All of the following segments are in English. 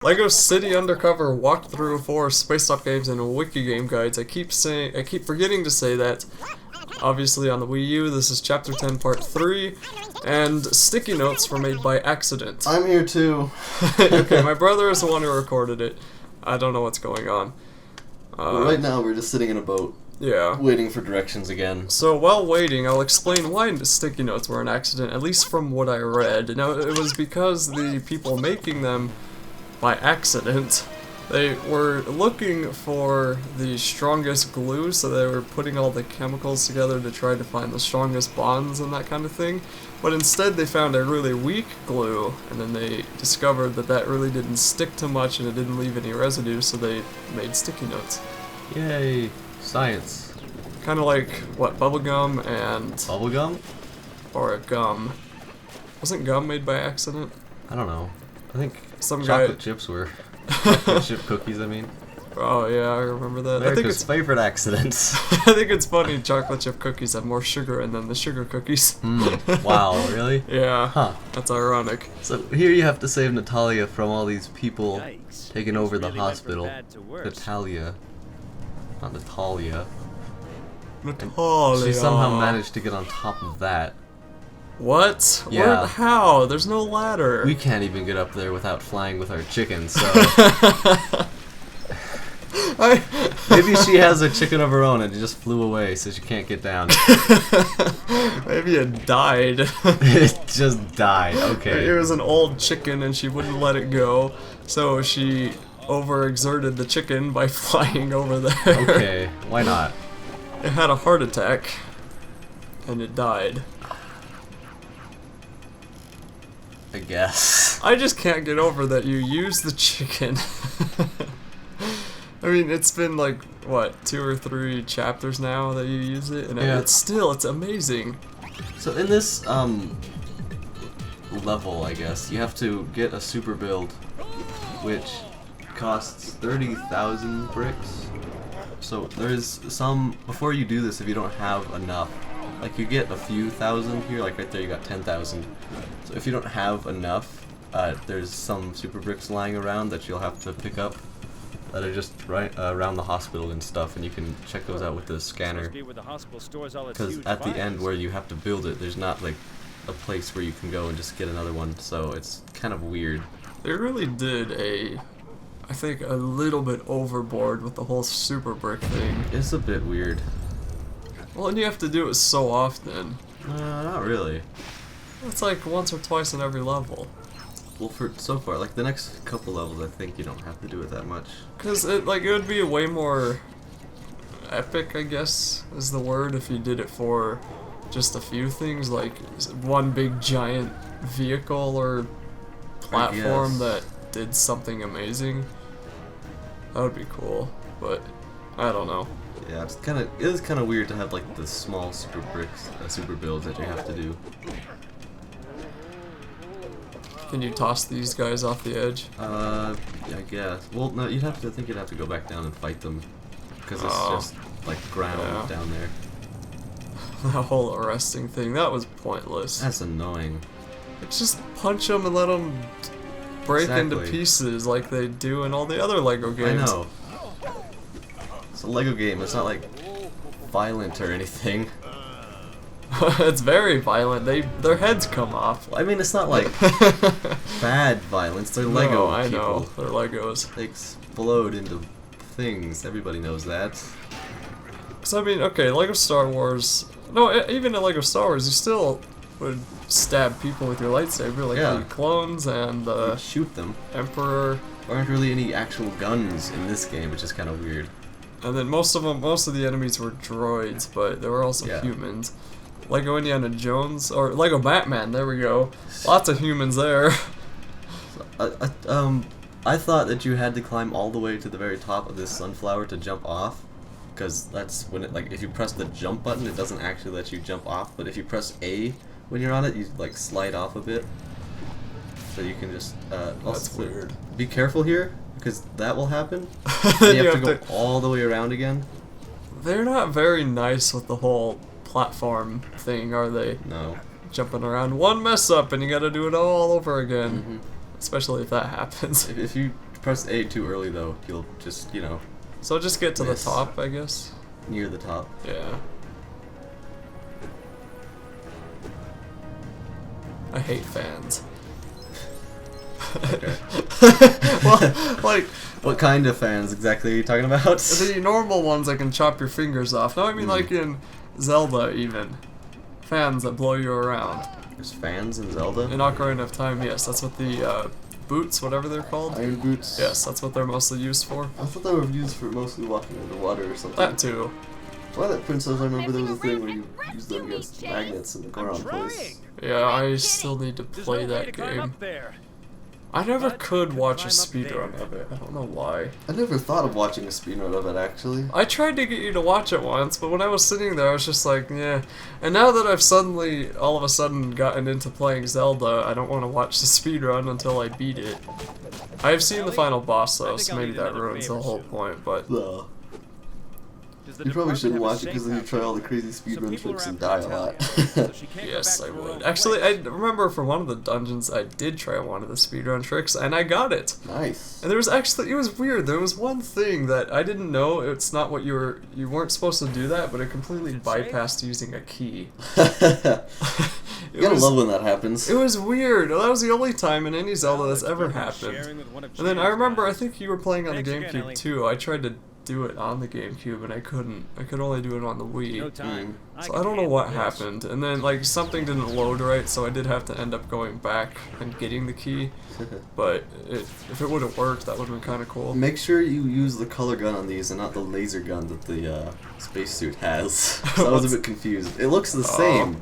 LEGO City Undercover walkthrough for Space Up games and wiki game guides. I keep forgetting to say that. Obviously on the Wii U, this is Chapter 10 Part 3, and sticky notes were made by accident. I'm here too. Okay, my brother is the one who recorded it. I don't know what's going on. Well, right now we're just sitting in a boat. Yeah. Waiting for directions again. So while waiting, I'll explain why the sticky notes were an accident, at least from what I read. Now, it was because the people making them, by accident, they were looking for the strongest glue, so they were putting all the chemicals together to try to find the strongest bonds and that kind of thing. But instead they found a really weak glue, and then they discovered that that really didn't stick to much and it didn't leave any residue, so they made sticky notes. Yay! Science. Kind of like, what, bubblegum and... Bubblegum? Or a gum. Wasn't gum made by accident? I don't know. I think Some chocolate guy... chips were. Chocolate chip cookies, I mean. Oh yeah, I remember that. America's I think it's favorite accidents. I think it's funny chocolate chip cookies have more sugar in them than the sugar cookies. Wow, really? Yeah. Huh. That's ironic. So here you have to save Natalia from all these people taking over the hospital. Natalia. Not Natalia. Natalia. She somehow managed to get on top of that. What? Yeah. Where, how? There's no ladder. We can't even get up there without flying with our chicken, so... Maybe she has a chicken of her own and it just flew away, so she can't get down. Maybe it died. It just died, okay. It was an old chicken and she wouldn't let it go, so she overexerted the chicken by flying over there. Okay, why not? It had a heart attack, and it died. I guess. I just can't get over that you use the chicken. I mean, it's been like, what, 2 or 3 chapters now that you use it, and yeah. it's amazing. So in this, level, I guess, you have to get a super build, which costs 30,000 bricks. So there's some, before you do this, if you don't have enough, like you get a few thousand here, like right there you got 10,000. So if you don't have enough, there's some super bricks lying around that you'll have to pick up that are just right around the hospital and stuff, and you can check those out with the scanner. Because at the end where you have to build it, there's not like a place where you can go and just get another one, so it's kind of weird. They really did I think a little bit overboard with the whole super brick thing. It's a bit weird. Well, and you have to do it so often. Not really. It's like once or twice in every level. Well, for so far, like the next couple levels, I think you don't have to do it that much. Cause it would be way more epic, I guess, is the word, if you did it for just a few things, like one big giant vehicle or platform that did something amazing. That would be cool, but I don't know. Yeah, it is kind of weird to have like the small super bricks, super builds that you have to do. Can you toss these guys off the edge? Yeah, I guess. Well, no, I think you'd have to go back down and fight them, because it's just like ground down there. That whole arresting thing, that was pointless. That's annoying. Just punch them and let them break into pieces like they do in all the other LEGO games. I know. It's a LEGO game, it's not like violent or anything. It's very violent. Their heads come off. Well, I mean, it's not like bad violence. They're LEGO I people. know. They're Legos. They explode into things. Everybody knows that. Cause I mean, okay, LEGO Star Wars. No, even in LEGO Star Wars, you still would stab people with your lightsaber, like the clones and the shoot them. Emperor. There aren't really any actual guns in this game, which is kind of weird. And then most of the enemies were droids, but there were also humans. LEGO Indiana Jones, or LEGO Batman, there we go. Lots of humans there. I thought that you had to climb all the way to the very top of this sunflower to jump off. Because that's when it, like, if you press the jump button, it doesn't actually let you jump off. But if you press A when you're on it, you, like, slide off a bit. So you can just, that's weird. Be careful here, because that will happen. And you have to go all the way around again. They're not very nice with the whole platform thing, are they? No. Jumping around, one mess up and you gotta do it all over again. Especially if that happens. If you press A too early though, you'll just, you know, So just get to miss. the top, I guess. Near the top. Yeah. I hate fans. Okay. Well, like What kind of fans exactly are you talking about? the normal ones that can chop your fingers off. No, I mean like in Zelda even. Fans that blow you around. There's fans in Zelda? In Ocarina of Time, yes, that's what the boots, whatever they're called. Iron boots? Yes, that's what they're mostly used for. I thought they were used for mostly walking underwater or something. That too. Twilight Princess, I remember there was a thing where you use them against magnets and go around place. Yeah, I still need to play that game. I never could watch a speedrun of it. I don't know why. I never thought of watching a speedrun of it, actually. I tried to get you to watch it once, but when I was sitting there, I was just like, yeah. And now that I've suddenly, all of a sudden, gotten into playing Zelda, I don't want to watch the speedrun until I beat it. I've seen the final boss, though, so maybe that ruins the whole point, but... You probably shouldn't watch it because then you try all the crazy speedrun tricks and die a lot. Yes, I would. Actually, I remember for one of the dungeons, I did try one of the speedrun tricks, and I got it. Nice. And there was actually, it was weird, there was one thing that I didn't know, it's not what you weren't supposed to do that, but it completely bypassed using a key. You gotta love when that happens. It was weird. That was the only time in any Zelda that's ever happened. And then I remember, I think you were playing on the GameCube too. I tried to do it on the GameCube and I couldn't. I could only do it on the Wii. So I don't know what happened. And then like something didn't load right, so I did have to end up going back and getting the key. But if it would have worked, that would have been kind of cool. Make sure you use the color gun on these and not the laser gun that the spacesuit has. So I was a bit confused. It looks the same.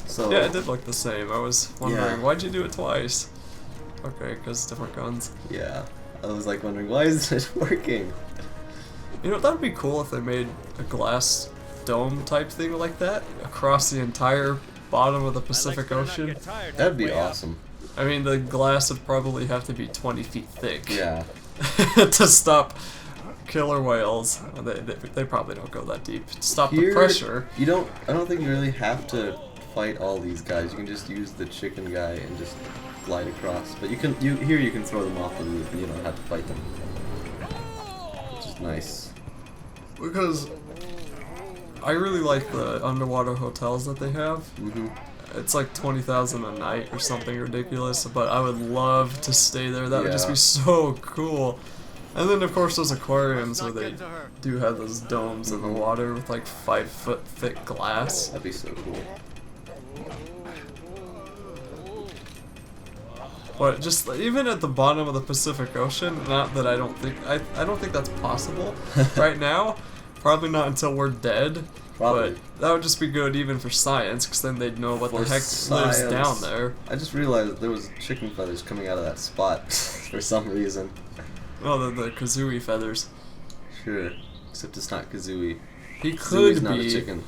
So yeah, it did look the same. I was wondering, Yeah. why'd you do it twice? Okay, because different guns. Yeah, I was like wondering, why isn't it working? You know, that would be cool if they made a glass dome type thing like that across the entire bottom of the Pacific Ocean. That'd be awesome. I mean, the glass would probably have to be 20 feet thick. Yeah. To stop killer whales. They probably don't go that deep. To stop the pressure. I don't think you really have to fight all these guys. You can just use the chicken guy and just glide across. But you can throw them off the roof and you don't have to fight them. Which is nice. Because I really like the underwater hotels that they have. Mm-hmm. It's like 20,000 a night or something ridiculous, but I would love to stay there. That would just be so cool. And then of course those aquariums where they do have those domes in the water with like 5-foot thick glass. That'd be so cool. But just even at the bottom of the Pacific Ocean, not that I don't think that's possible right now. Probably not until we're dead. Probably. But that would just be good even for science, because then they'd know what the heck lives down there. I just realized there was chicken feathers coming out of that spot for some reason. Oh, the kazooie feathers. Sure, except it's not Kazooie. He Kazooie's could not be. a chicken.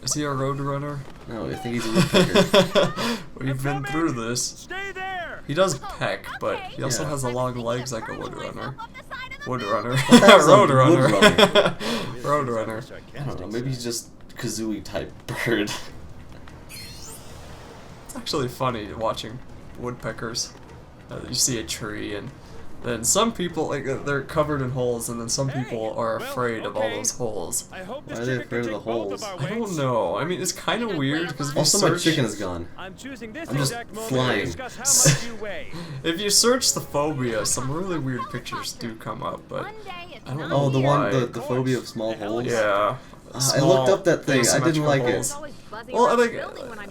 Is he a roadrunner? No, I think he's a woodpecker. We've been through this. Stay there. He does peck, but he also has the long legs like a woodrunner. Woodrunner. That's a Roadrunner. woodrunner. Roadrunner. I don't know, maybe he's just Kazooie type bird. It's actually funny watching woodpeckers. You see a tree and then some people, like, they're covered in holes, and then some people are afraid of all those holes. I hope Why this are they chicken can afraid of take the both holes? our I don't wings. know. I mean, it's kind of weird because if you Also, my search, chicken is gone. I'm choosing this I'm just exact moment flying. to discuss how much you weigh. if you search the phobia, some really weird pictures do come up, but I don't know Oh, the why. one, the phobia of small holes? Yeah. I looked up that thing, I didn't asymmetrical like it. holes. Well,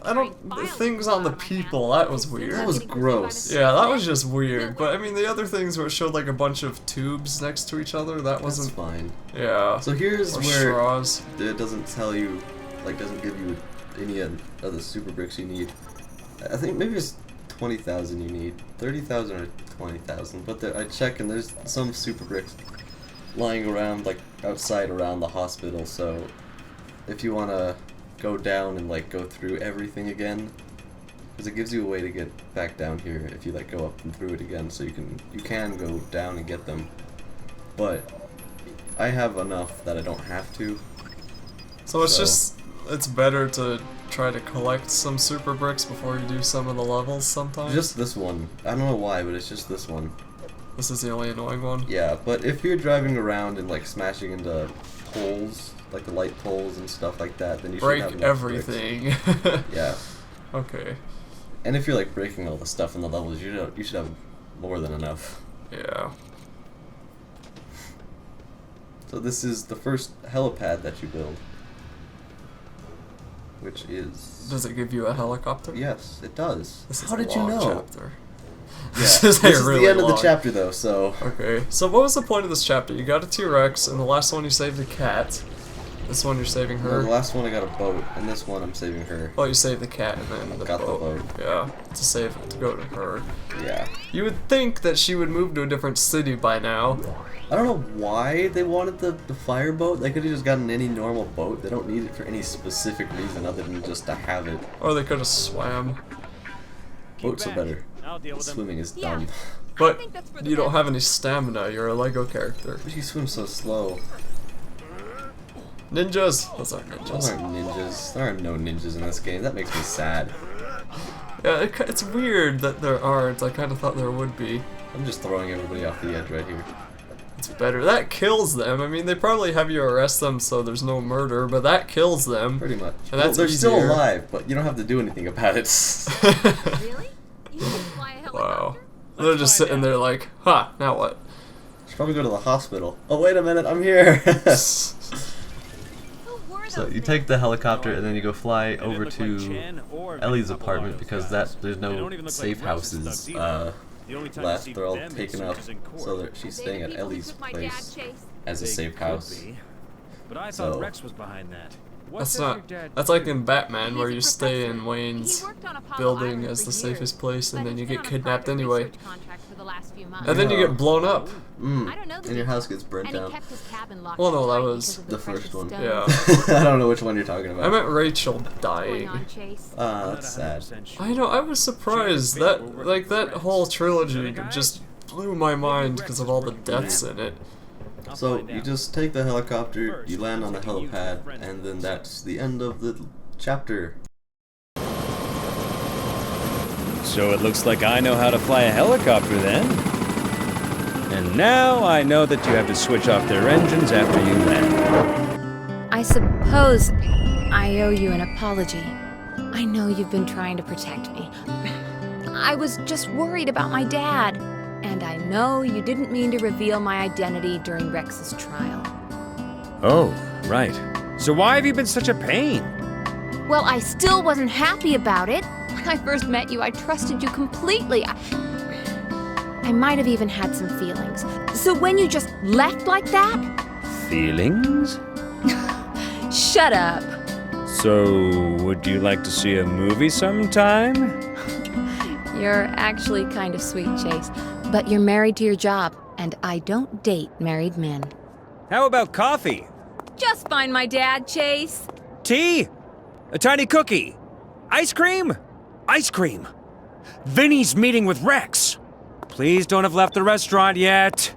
I don't. The things on the people, that was weird. That was gross. Yeah, that was just weird. But I mean, the other things where it showed like a bunch of tubes next to each other, that That's wasn't. fine. Yeah. So here's Or where straws. it doesn't tell you, like, doesn't give you any of the super bricks you need. I think maybe it's 20,000 you need. 30,000 or 20,000. But I check and there's some super bricks lying around, like, outside around the hospital, so if you want to go down and, like, go through everything again, because it gives you a way to get back down here if you, like, go up and through it again, so you can go down and get them. But I have enough that I don't have to. So it's better to try to collect some super bricks before you do some of the levels sometimes. Just this one. I don't know why, but it's just this one. This is the only annoying one? Yeah, but if you're driving around and like smashing into poles, like the light poles and stuff like that, then you should have Break enough everything. bricks. Yeah. Okay. And if you're like breaking all the stuff in the levels, you should have more than enough. Yeah. So this is the first helipad that you build. Which is... Does it give you a helicopter? Yes, it does. This is How a did you long know? Chapter. Yeah, This this is is really the end of the long. chapter though, so... Okay, so what was the point of this chapter? You got a T-Rex, and the last one you saved a cat. This one you're saving her. No, the last one I got a boat, and this one I'm saving her. Oh, you saved the cat and then the Got the boat. boat. Yeah, to go to her. Yeah. You would think that she would move to a different city by now. I don't know why they wanted the fireboat. They could have just gotten any normal boat. They don't need it for any specific reason other than just to have it. Or they could have swam. Boats are back. better. I'll deal with them. Swimming is Yeah. dumb. But think that's for the you don't best. have any stamina, you're a LEGO character. But you swim so slow. Ninjas! Those aren't Those ninjas. aren't ninjas. There are no ninjas in this game. That makes me sad. Yeah, it's weird that there aren't. I kind of thought there would be. I'm just throwing everybody off the edge right here. It's better. That kills them. I mean, they probably have you arrest them so there's no murder, but that kills them. Pretty much. And that's they're still easier. alive, but you don't have to do anything about it. Really? You can fly a helicopter? Wow. They're just sitting there like, huh, now what? Should probably go to the hospital. Oh, wait a minute, I'm here! Who were So those you things? take the helicopter and then you go fly They didn't over look like to Chen or Ellie's Couple apartment of those because guys. there's They no don't even look safe like Rex's houses thugs either. The only time you left. see They're all them is taken suit up, is in court. so she's They staying the at people who Ellie's took my place dad, Chase? as a They safe could house. be. But I So- thought Rex was behind that. What That's does not. your dad That's like do? in Batman, He's where a you stay professor. in Wayne's He worked on Apollo building Island as for the years, safest place, and but then you he's been get on a kidnapped private anyway. research contract for the last few months. And then you Yeah. get blown up. I don't know the And your details. house gets burnt And he down. kept his cabin locked Well, no, up that tight was because of the precious first one. stones. Yeah. I don't know which one you're talking I about. meant Rachel What's going dying. on, Chase? I'm not That's sad. 100% sure. I know, I was surprised. That, like, that whole trilogy just blew my mind because of all the deaths in it. I'll So find you out. just take the helicopter, First, you land on the I'm taking you to helipad, a friend's and then place. that's the end of the chapter. So it looks like I know how to fly a helicopter then. And now I know that you have to switch off their engines after you land. I suppose I owe you an apology. I know you've been trying to protect me. I was just worried about my dad. And I know you didn't mean to reveal my identity during Rex's trial. Oh, right. So why have you been such a pain? Well, I still wasn't happy about it. When I first met you, I trusted you completely. I might have even had some feelings. So when you just left like that, Feelings? shut up. So would you like to see a movie sometime? You're actually kind of sweet, Chase. But you're married to your job, and I don't date married men. How about coffee? Just find my dad, Chase. Tea? A tiny cookie? Ice cream? Ice cream. Vinny's meeting with Rex. Please don't have left the restaurant yet.